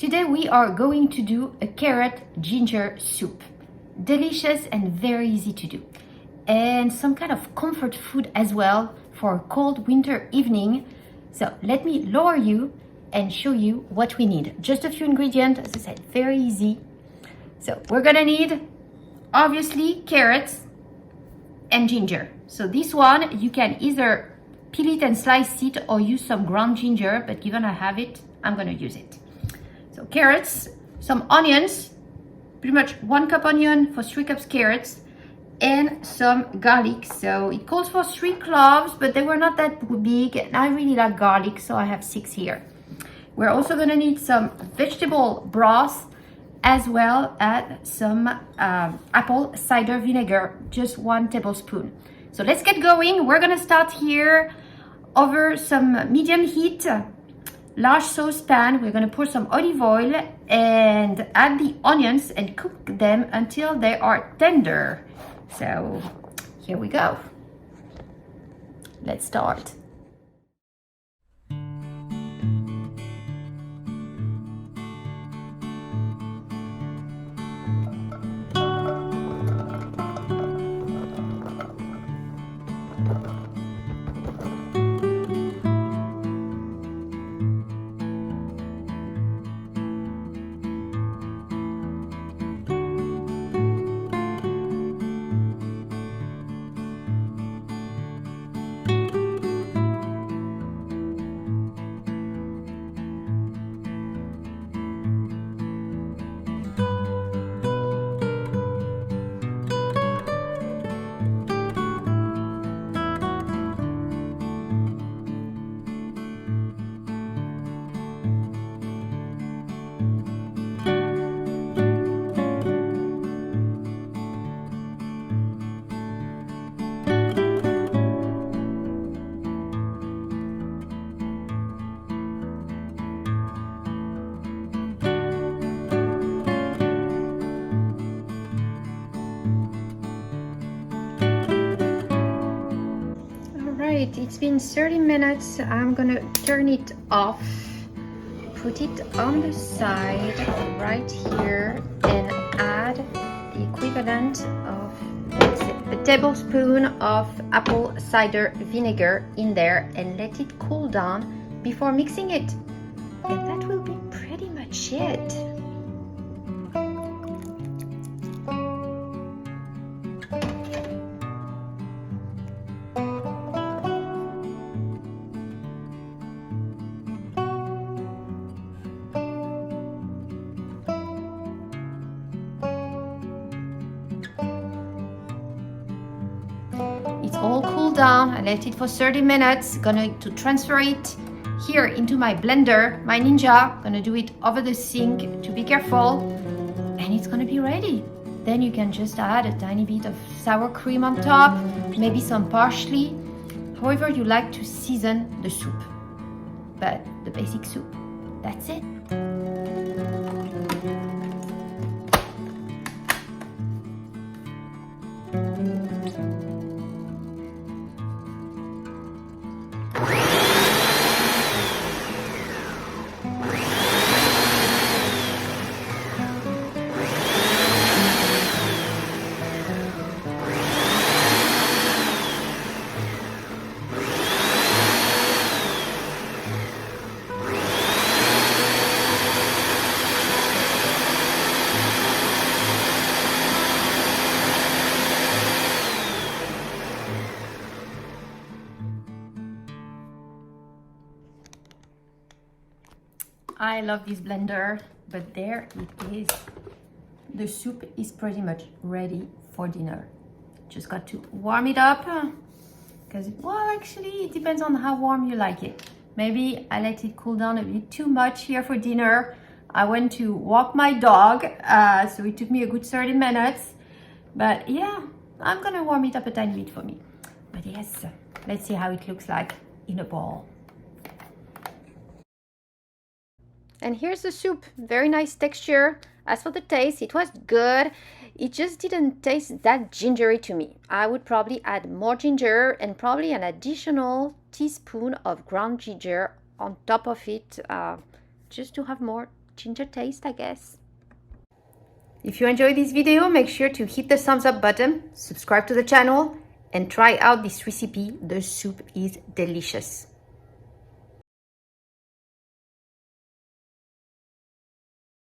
Today we are going to do a carrot ginger soup. Delicious and very easy to do. And some kind of comfort food as well for a cold winter evening. So let me lower you and show you what we need. Just a few ingredients, as I said, very easy. So we're gonna need, obviously, carrots and ginger. So this one, you can either peel it and slice it or use some ground ginger, but given I have it, I'm gonna use it. So carrots, some onions, pretty much 1 cup onion for 3 cups carrots, and some garlic. So it calls for 3 cloves, but they were not that big, and I really like garlic, so I have 6 here. We're also gonna need some vegetable broth, as well as some apple cider vinegar, just 1 tablespoon. So let's get going. We're gonna start here over some medium heat, large saucepan. We're gonna pour some olive oil and add the onions and cook them until they are tender. So here we go. Let's start. It's been 30 minutes. I'm gonna turn it off, put it on the side right here, and add the equivalent of, let's say, a tablespoon of apple cider vinegar in there and let it cool down before mixing it. And that will be pretty much it. It's all cooled down. I let it for 30 minutes. Gonna to transfer it here into my blender, my Ninja. Gonna do it over the sink to be careful, and it's gonna be ready. Then you can just add a tiny bit of sour cream on top, maybe some parsley, however you like to season the soup. But the basic soup, that's it. I love this blender, but there it is. The soup is pretty much ready for dinner. Just got to warm it up, because, well, actually, it depends on how warm you like it. Maybe I let it cool down a bit too much here for dinner. I went to walk my dog, so it took me a good 30 minutes. But yeah, I'm gonna warm it up a tiny bit for me. But yes, let's see how it looks like in a bowl. And here's the soup, very nice texture. As for the taste, it was good. It just didn't taste that gingery to me. I would probably add more ginger and probably an additional teaspoon of ground ginger on top of it, just to have more ginger taste, I guess. If you enjoyed this video, make sure to hit the thumbs up button, subscribe to the channel, and try out this recipe. The soup is delicious.